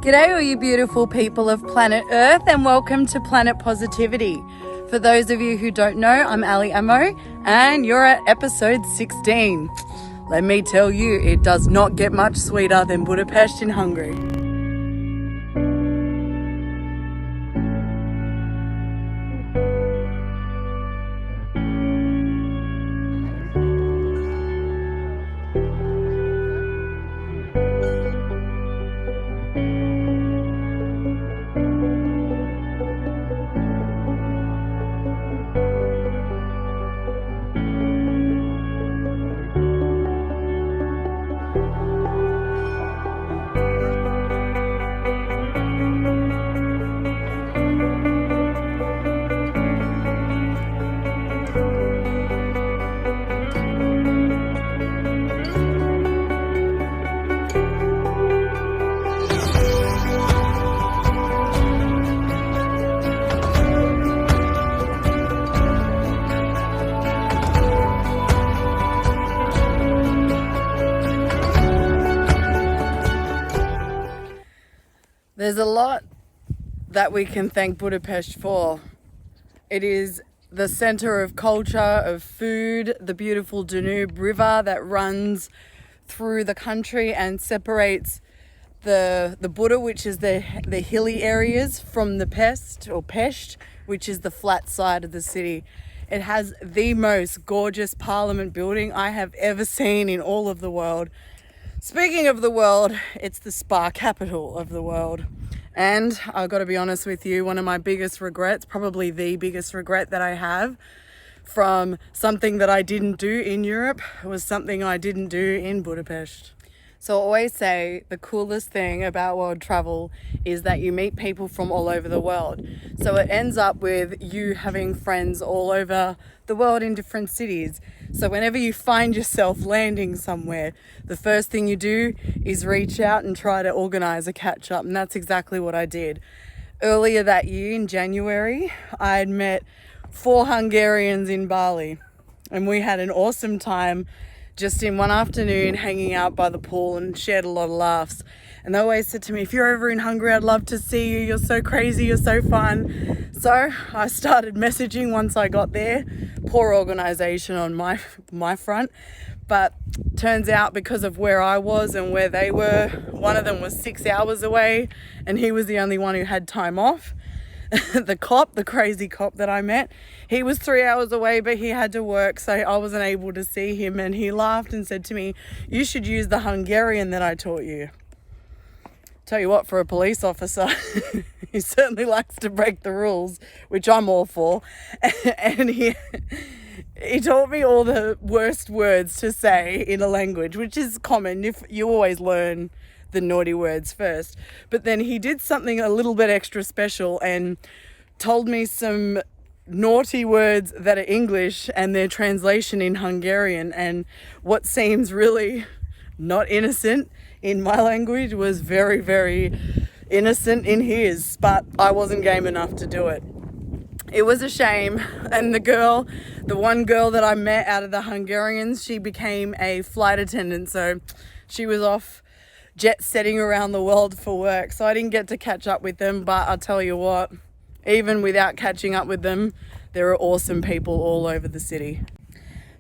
G'day all you beautiful people of planet Earth and welcome to Planet Positivity. For those of you who don't know, I'm Ali Amo and you're at episode 16. Let me tell you, it does not get much sweeter than Budapest in Hungary. There's a lot that we can thank Budapest for. It is the center of culture, of food, the beautiful Danube River that runs through the country and separates the Buda, which is the hilly areas, from the Pest, which is the flat side of the city. It has the most gorgeous parliament building I have ever seen in all of the world. Speaking of the world, it's the spa capital of the world. And I've got to be honest with you, one of my biggest regrets, probably the biggest regret that I have from something that I didn't do in Europe, was something I didn't do in Budapest. So I always say the coolest thing about world travel is that you meet people from all over the world. So it ends up with you having friends all over the world in different cities. So whenever you find yourself landing somewhere, the first thing you do is reach out and try to organize a catch up. And that's exactly what I did. Earlier that year in January, I had met 4 Hungarians in Bali and we had an awesome time just in one afternoon hanging out by the pool and shared a lot of laughs. And they always said to me, if you're over in Hungary, I'd love to see you. You're so crazy, you're so fun. So I started messaging once I got there. Poor organization on my front. But turns out because of where I was and where they were, one of them was 6 hours away and he was the only one who had time off. The crazy cop that I met, he was 3 hours away, but he had to work, so I wasn't able to see him. And he laughed and said to me, you should use the Hungarian that I taught you. Tell you what, for a police officer, he certainly likes to break the rules, which I'm all for. And he taught me all the worst words to say in a language, which is common. If you always learn the naughty words first. But then he did something a little bit extra special and told me some naughty words that are English and their translation in Hungarian, and what seems really not innocent in my language was very, very innocent in his, but I wasn't game enough to do it. It was a shame. And the one girl that I met out of the Hungarians, she became a flight attendant, so she was off jet setting around the world for work, so I didn't get to catch up with them. But I'll tell you what, even without catching up with them, there are awesome people all over the city.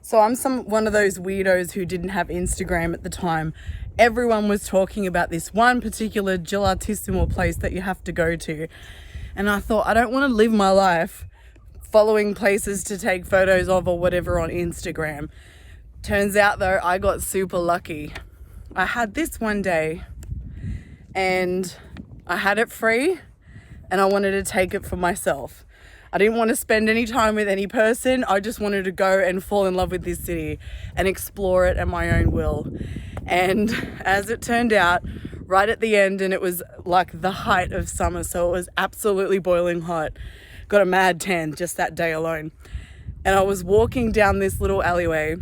So I'm one of those weirdos who didn't have Instagram at the time. Everyone was talking about this one particular gelatissimo place that you have to go to, and I thought, I don't want to live my life following places to take photos of or whatever on Instagram. Turns out though, I got super lucky. I had this one day and I had it free and I wanted to take it for myself. I didn't want to spend any time with any person. I just wanted to go and fall in love with this city and explore it at my own will. And as it turned out, right at the end, and it was like the height of summer, so it was absolutely boiling hot. Got a mad tan just that day alone. And I was walking down this little alleyway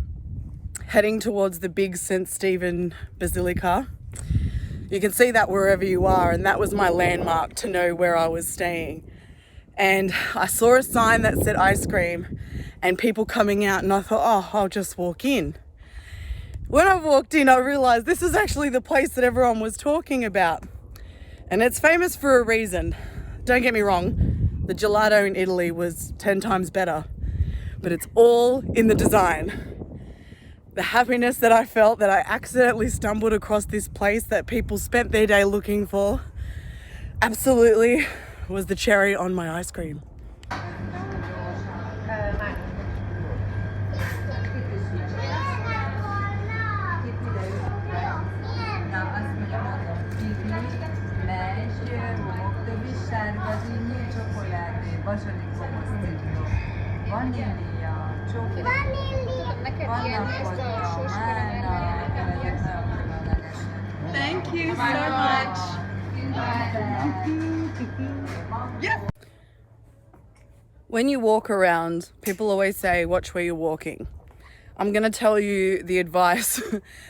heading towards the big St. Stephen Basilica. You can see that wherever you are, and that was my landmark to know where I was staying. And I saw a sign that said ice cream and people coming out, and I thought, oh, I'll just walk in. When I walked in, I realized this is actually the place that everyone was talking about. And it's famous for a reason. Don't get me wrong, the gelato in Italy was 10 times better, but it's all in the design. The happiness that I felt that I accidentally stumbled across this place that people spent their day looking for absolutely was the cherry on my ice cream. Thank you so much. Yeah. When you walk around, people always say, watch where you're walking. I'm going to tell you the advice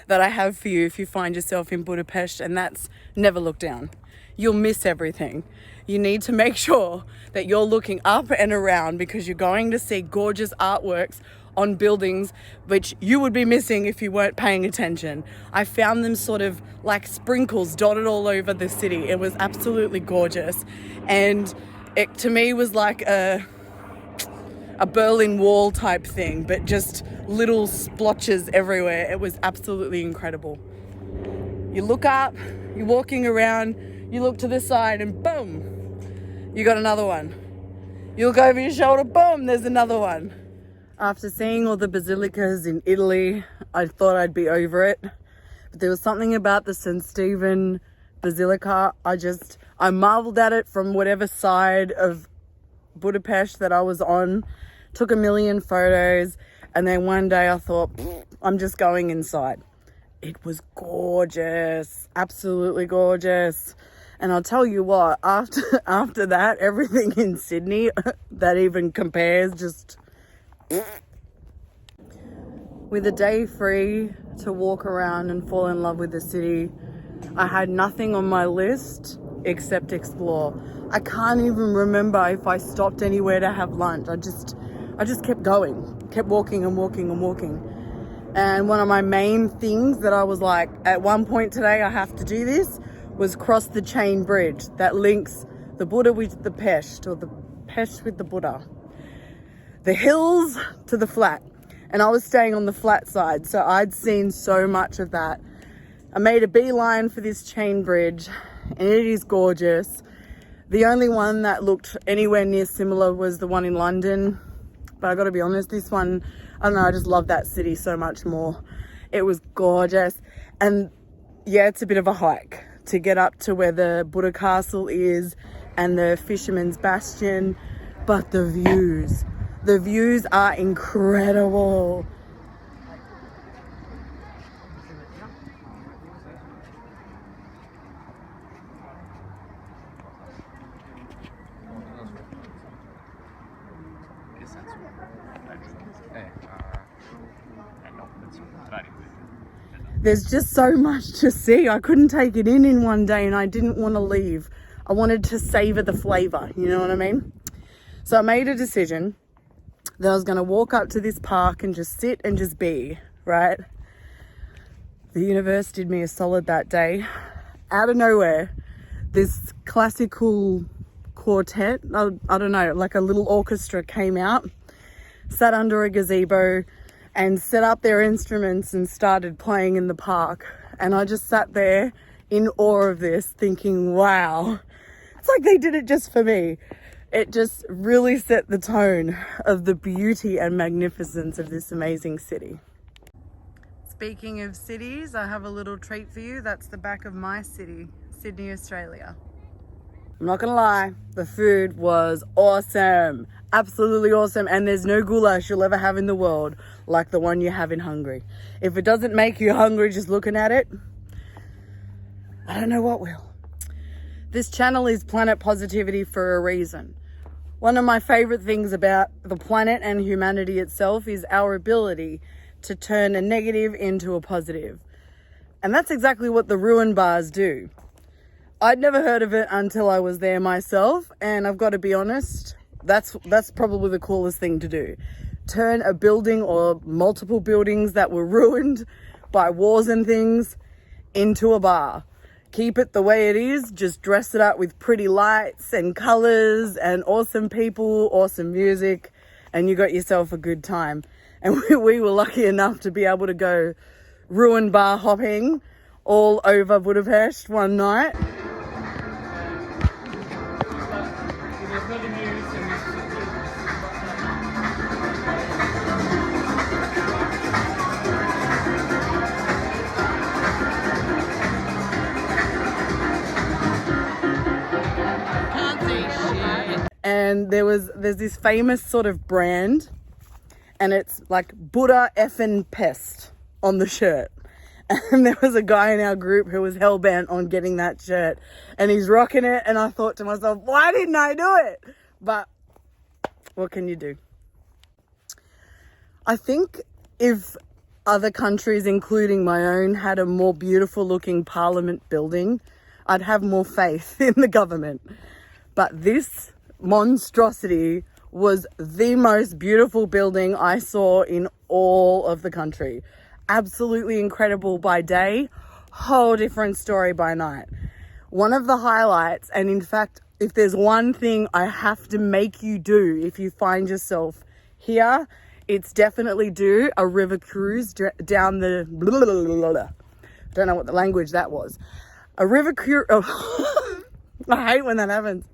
that I have for you if you find yourself in Budapest, and that's never look down. You'll miss everything. You need to make sure that you're looking up and around because you're going to see gorgeous artworks on buildings which you would be missing if you weren't paying attention. I found them sort of like sprinkles dotted all over the city. It was absolutely gorgeous, and it to me was like a Berlin Wall type thing, but just little splotches everywhere. It was absolutely incredible. You look up, you're walking around, you look to the side and boom, you got another one. You look over your shoulder, boom, there's another one. After seeing all the basilicas in Italy, I thought I'd be over it. But there was something about the St. Stephen Basilica. I marveled at it from whatever side of Budapest that I was on. Took a million photos. And then one day I thought, I'm just going inside. It was gorgeous. Absolutely gorgeous. And I'll tell you what, after that, everything in Sydney that even compares just... With a day free to walk around and fall in love with the city, I had nothing on my list except explore. I can't even remember if I stopped anywhere to have lunch. I just kept going, kept walking and walking and walking. And one of my main things that I was like, at one point today I have to do this, was cross the chain bridge that links the Buda with the Pest, or the Pest with the Buda. The hills to the flat, and I was staying on the flat side, so I'd seen so much of that. I made a beeline for this chain bridge, and it is gorgeous. The only one that looked anywhere near similar was the one in London, but I gotta be honest, this one, I don't know, I just love that city so much more. It was gorgeous, and yeah, it's a bit of a hike to get up to where the Buda Castle is and the Fishermen's Bastion, but the views are incredible. There's just so much to see. I couldn't take it in one day, and I didn't want to leave. I wanted to savor the flavor, you know what I mean? So I made a decision that I was going to walk up to this park and just sit and just be, right? The universe did me a solid that day. Out of nowhere, this classical quartet, I don't know, like a little orchestra came out, sat under a gazebo and set up their instruments and started playing in the park. And I just sat there in awe of this, thinking, wow, it's like they did it just for me. It just really set the tone of the beauty and magnificence of this amazing city. Speaking of cities, I have a little treat for you. That's the back of my city, Sydney, Australia. I'm not gonna lie, the food was awesome. Absolutely awesome. And there's no goulash you'll ever have in the world like the one you have in Hungary. If it doesn't make you hungry just looking at it, I don't know what will. This channel is Planet Positivity for a reason. One of my favorite things about the planet and humanity itself is our ability to turn a negative into a positive. And that's exactly what the ruin bars do. I'd never heard of it until I was there myself, and I've got to be honest, that's probably the coolest thing to do. Turn a building or multiple buildings that were ruined by wars and things into a bar. keep it the way it is, just dress it up with pretty lights and colors and awesome people, awesome music, and you got yourself a good time. And we were lucky enough to be able to go ruin bar hopping all over Budapest one night. And there's this famous sort of brand, and it's like Buda effing Pest on the shirt. And there was a guy in our group who was hell-bent on getting that shirt, and he's rocking it, and I thought to myself, why didn't I do it? But what can you do? I think if other countries, including my own, had a more beautiful looking parliament building, I'd have more faith in the government. But this monstrosity was the most beautiful building I saw in all of the country. Absolutely incredible by day, whole different story by night. One of the highlights, and in fact, if there's one thing I have to make you do if you find yourself here, it's definitely do a river cruise down the don't know what the language that was. A river cruise. Oh, I hate when that happens.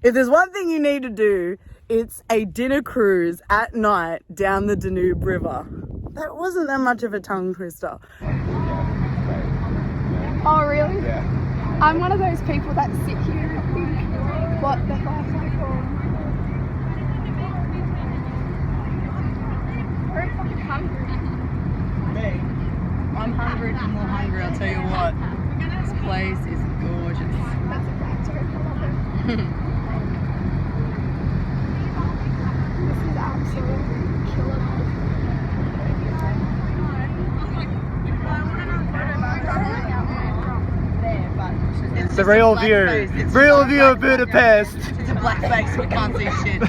If there's one thing you need to do, it's a dinner cruise at night down the Danube River. That wasn't that much of a tongue twister. Oh, really? Yeah. I'm one of those people that sit here and think, what the fuck? Very fucking hungry. Me? I'm hungry and more hungry, I'll tell you what. This place is gorgeous. That's a fact. I love it. This is absolutely killer. It's the real view. Real view of Budapest. It's a blackface, we can't see shit.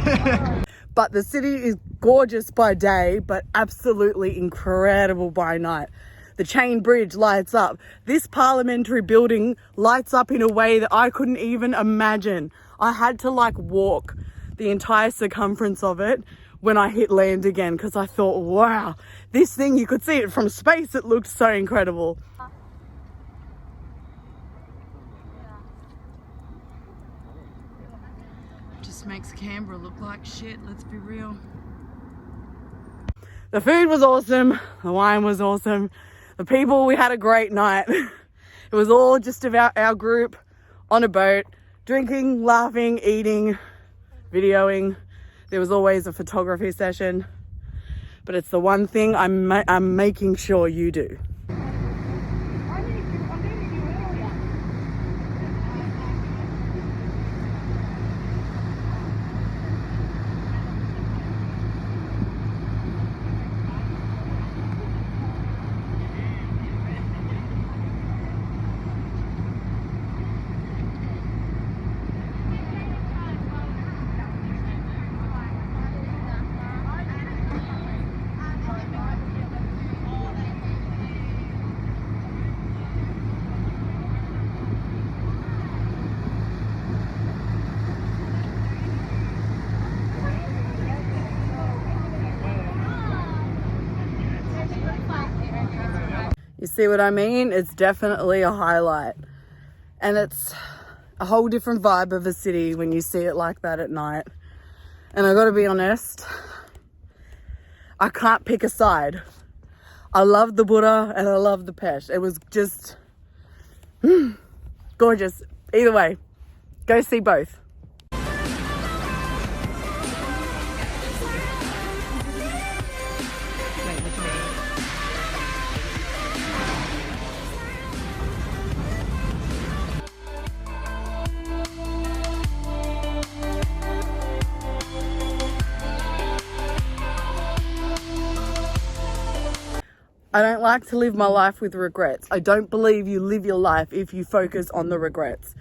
But the city is gorgeous by day, but absolutely incredible by night. The chain bridge lights up. This parliamentary building lights up in a way that I couldn't even imagine. I had to like walk the entire circumference of it when I hit land again, because I thought, wow, this thing, you could see it from space. It looked so incredible. Just makes Canberra look like shit, let's be real. The food was awesome. The wine was awesome. The people, we had a great night. It was all just about our group on a boat, drinking, laughing, eating, videoing. There was always a photography session, but it's the one thing I'm making sure you do. You see what I mean? It's definitely a highlight. And it's a whole different vibe of a city when you see it like that at night. And I gotta be honest, I can't pick a side. I love the Buda and I love the Pest. It was just gorgeous. Either way, go see both. I don't like to live my life with regrets. I don't believe you live your life if you focus on the regrets.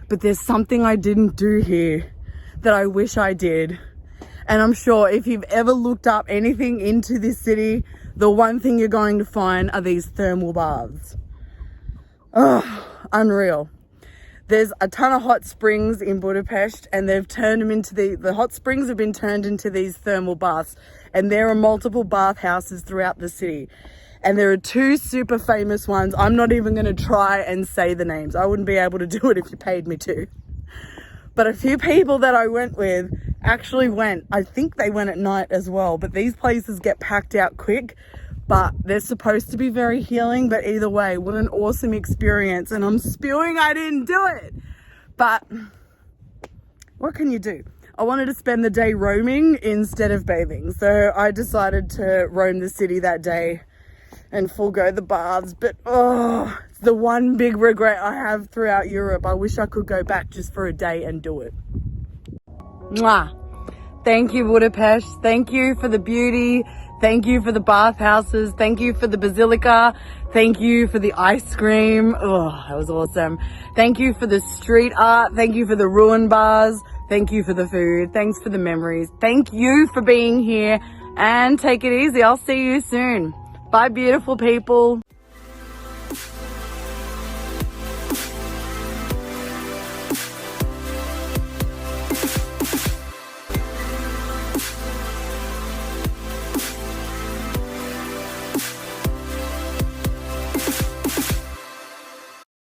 But there's something I didn't do here that I wish I did. And I'm sure if you've ever looked up anything into this city, the one thing you're going to find are these thermal baths. Oh, unreal. There's a ton of hot springs in Budapest, and they've turned them into the hot springs have been turned into these thermal baths, and there are multiple bathhouses throughout the city. And there are two super famous ones. I'm not even going to try and say the names. I wouldn't be able to do it if you paid me to. But a few people that I went with actually went. I think they went at night as well. But these places get packed out quick. But they're supposed to be very healing. But either way, what an awesome experience. And I'm spewing I didn't do it. But what can you do? I wanted to spend the day roaming instead of bathing. So I decided to roam the city that day and forego the baths. But it's the one big regret I have throughout Europe. I wish I could go back just for a day and do it. Mwah. Thank you, Budapest. Thank you for the beauty. Thank you for the bathhouses. Thank you for the Basilica. Thank you for the ice cream. Oh, that was awesome. Thank you for the street art. Thank you for the ruin bars. Thank you for the food. Thanks for the memories. Thank you for being here, and take it easy. I'll see you soon. Bye, beautiful people.